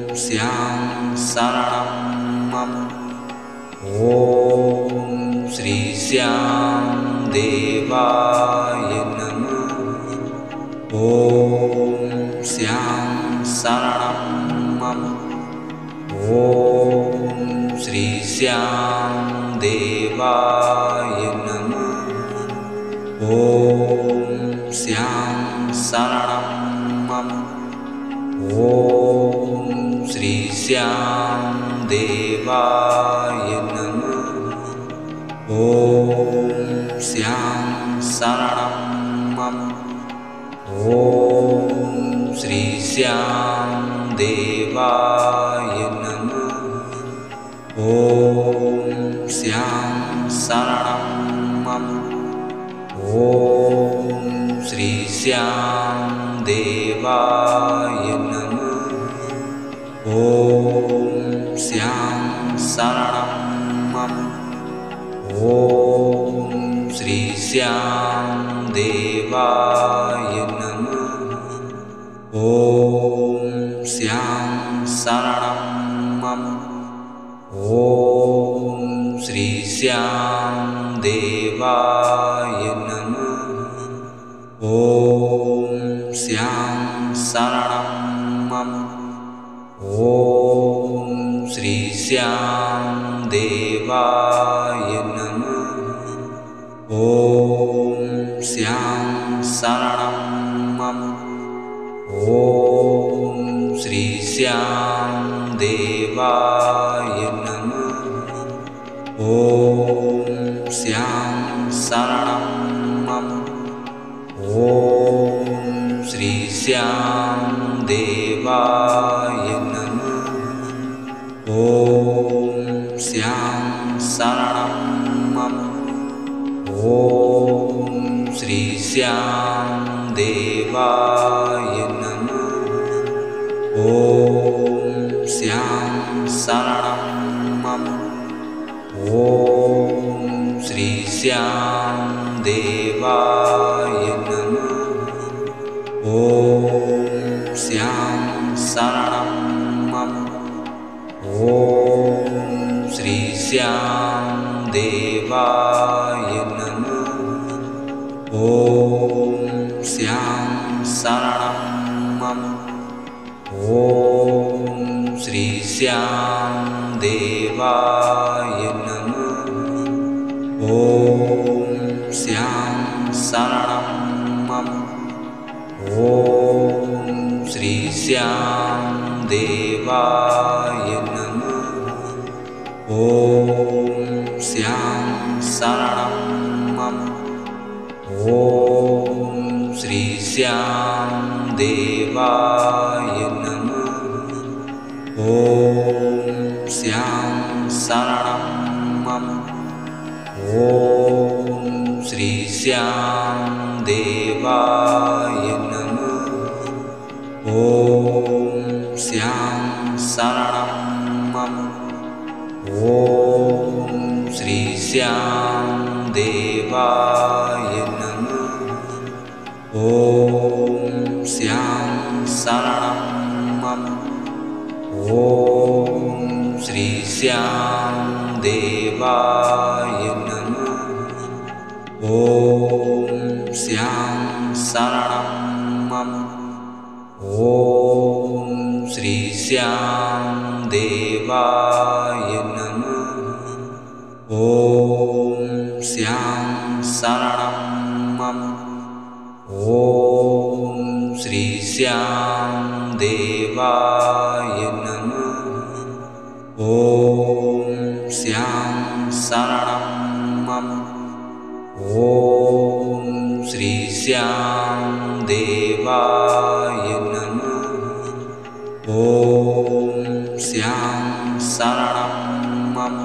श्यां शरणं मम। ॐ श्री श्यां देवाय नमः। ॐ श्यां शरणं मम। ॐ श्री श्यां देवाय नमः। ॐ श्यां शरणं मम। ॐ श्री श्यां देवाय नमः। ॐ श्यां शरणं मम। ॐ श्री श्यां देवाय नमः। ॐ श्यां शरणं मम। ॐ श्री श्यां देवाय नमः। ॐ श्यां शरणं मम। ॐ श्री श्यां देवाय नमः। ॐ श्यां शरणं मम। ॐ श्री श्यां देवाय नमः। ॐ श्यां शरणं मम। ॐ श्री श्यां देवाय नमः। ॐ श्यां शरणं मम। ॐ श्री श्यां देवाय नमः। ॐ श्यां शरणं मम। ॐ श्री श्यां देवाय नमः। ॐ श्यां शरणं मम। ॐ श्री श्यां देवाय नमः। ॐ श्यां शरणं मम। ॐ श्री श्यां देवाय नमः। ॐ श्यां शरणं मम। श्याम देवाय नमः। ॐ श्याम शरणं मम। ॐ श्री श्याम देवाय नमः। ॐ श्याम शरणं मम। ॐ श्री श्याम देवाय नमः। ॐ श्याम शरणं मम। ॐ श्री श्याम देवाय नमः। ॐ श्याम शरणं मम। ॐ श्री श्याम देवाय नमः। ॐ श्याम शरणं मम। ॐ श्री श्याम देवाय नमः। ॐ श्याम शरणं मम। ॐ श्री श्याम देवाय नमः। ॐ श्याम शरणं मम। ॐ श्री श्याम देवाय नमः। ॐ श्याम शरणं मम। ॐ श्री श्याम देवाय नमः। ॐ श्याम शरणं मम। ॐ श्री श्याम देवाय नमः। ॐ श्याम शरणं मम।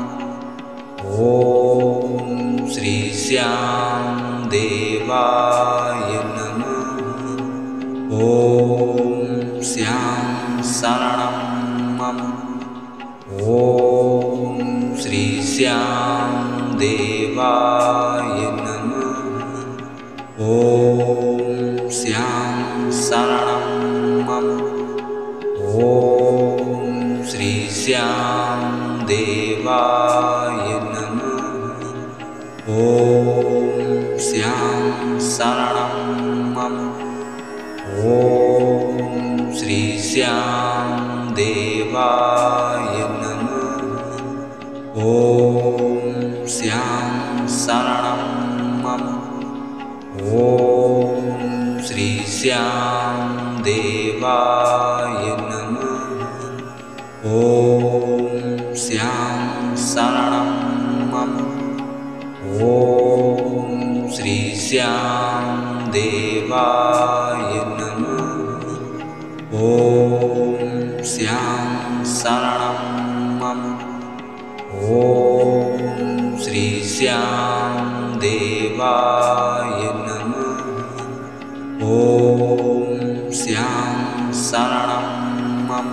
ॐ श्री श्याम देवाय नमः। ॐ श्याम शरणं मम। ॐ श्री श्याम देवाय नमः। ॐ श्याम शरणं मम। ॐ श्री श्याम देवाय नमः। ॐ श्याम शरणं मम। ॐ श्री श्याम देवाय नमः। ॐ श्याम शरणं मम। ॐ श्री श्याम देवाय नमः। ॐ श्याम शरणं मम। ॐ श्री श्याम देवाय नमः। ॐ श्याम शरणं मम। ॐ श्री श्याम देवाय नमः। ॐ श्याम शरणं मम।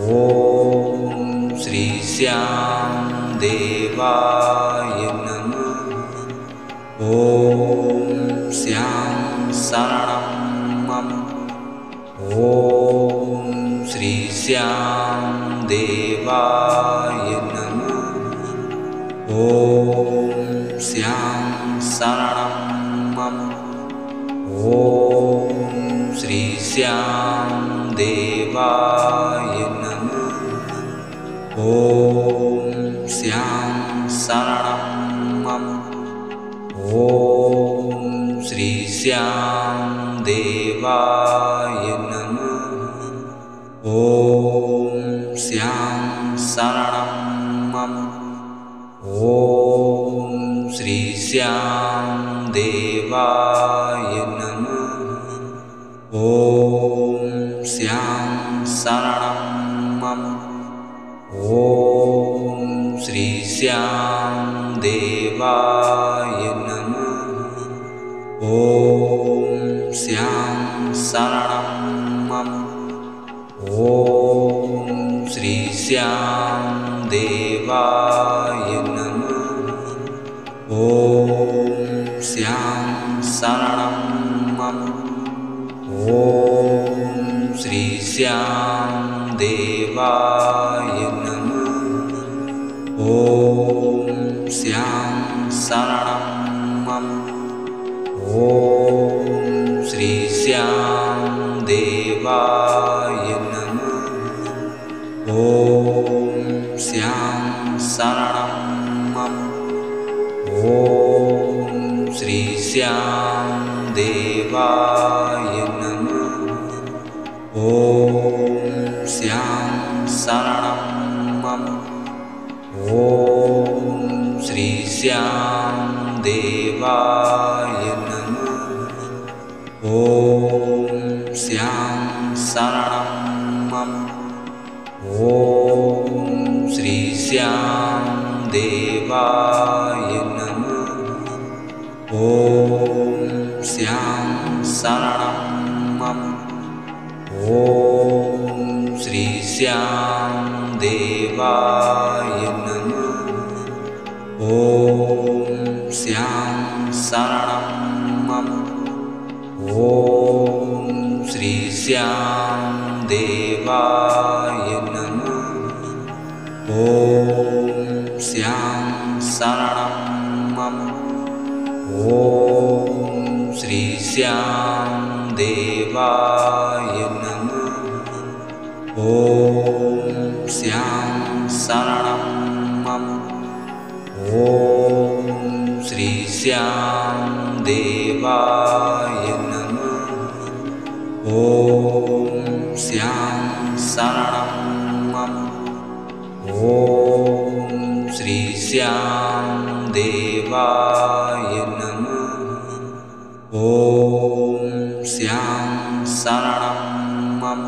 ॐ श्री श्याम देवाय नमः। ॐ श्याम शरणं मम। ॐ श्री श्याम देवाय नमः। ॐ श्याम शरणं मम। ॐ श्री श्याम देवाय नमः। ॐ श्याम शरणं मम। ॐ श्री श्याम देवाय नमः। ॐ श्याम शरणं मम। ॐ श्री श्याम देवाय नमः। ॐ श्याम शरणं मम। ॐ श्री श्याम देवाय नमः। ॐ श्याम शरणं मम। ॐ श्री श्याम देवाय नमः। ॐ श्याम शरणं मम। ॐ श्री श्याम देवाय नमः। ॐ श्यां शरणं मम। ॐ श्री श्यां देवाय नमः। ॐ श्यां शरणं मम। ॐ श्री श्यां देवाय नमः। ॐ श्यां शरणं मम। ॐ श्री श्यां देवाय नमः। ॐ श्यां शरणं मम। ॐ श्री श्यां देवाय नमः। ॐ श्यां शरणं मम। ॐ श्री श्यां देवाय नमः। ॐ श्यां शरणं मम। ॐ श्री श्यां देवाय नमः। ॐ श्यां शरणं मम। ॐ श्री श्यां देवाय नमः। ॐ श्यां शरणं मम। ॐ श्री श्यां देवाय नमः। ॐ श्यां शरणं मम। ॐ श्री श्यां देवाय नमः। ॐ श्यां शरणं मम।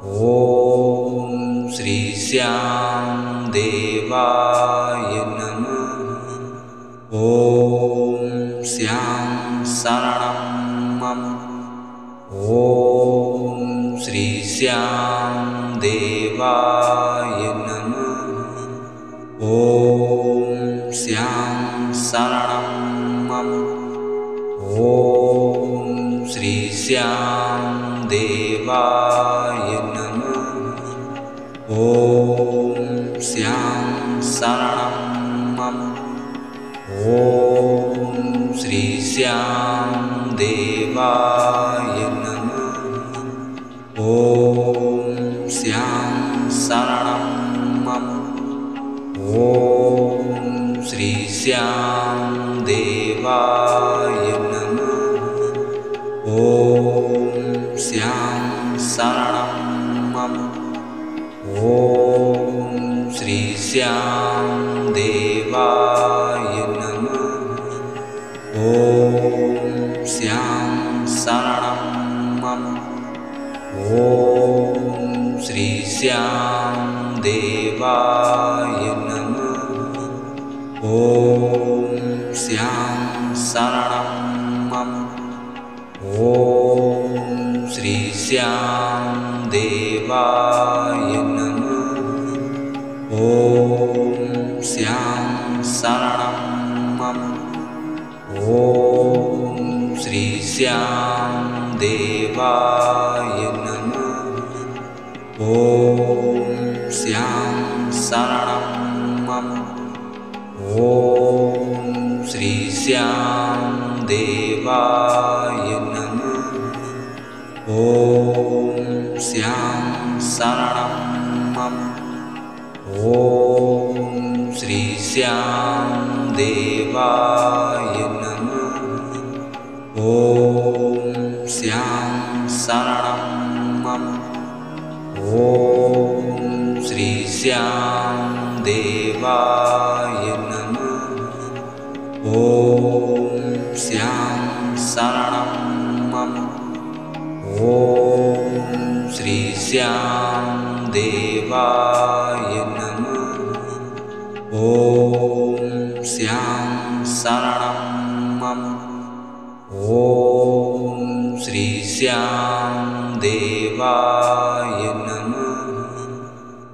ॐ श्री श्यां देवाय नमः। ॐ श्यां शरणं मम। ॐ श्री श्यां देवाय नमः। ॐ श्यां शरणं मम। ॐ श्री श्यां देवाय नमः। ॐ श्यां शरणं मम। ॐ श्री श्यां देवाय नमः। ॐ श्यां शरणं मम। ॐ श्री श्यां देवाय नमः। ॐ श्यां शरणं मम। ॐ श्री श्यां देवाय नमः। ॐ श्यां शरणं मम। ॐ श्री श्यां देवाय नमः। ॐ श्यां शरणं मम। ॐ श्री श्यां देवाय नमः। ॐ श्यां शरणं मम। ॐ श्री श्यां देवाय नमः। ॐ श्यां शरणं मम। ॐ श्री श्यां देवाय नमः। ॐ श्यां शरणं मम। ॐ श्री श्यां देवाय नमः। ॐ श्यां शरणं मम। ॐ श्री श्यां देवाय नमः। ॐ श्यां शरणं मम। ॐ श्री श्यां देवाय नमः। ॐ श्यां शरणं मम। ॐ श्री श्यां देवाय नमः।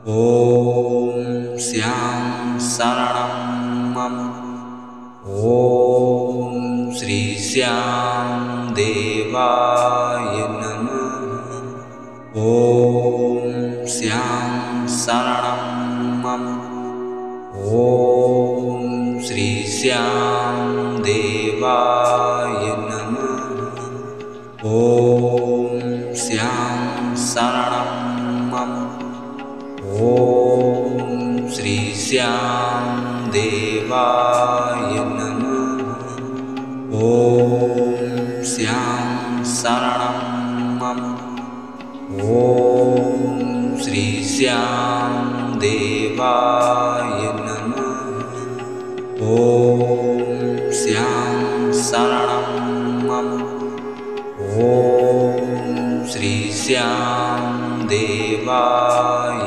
ॐ श्यां शरणं मम। ॐ श्री श्यां देवाय नमः। ॐ श्यां शरणं मम। ॐ श्याम देवाय नमः। ॐ श्याम शरणं मम। ॐ श्री श्याम देवाय नमः। ॐ श्याम शरणं मम। ॐ श्री श्याम देवाय नमः। ॐ श्याम शरणं मम। ॐ श्री श्याम देवाय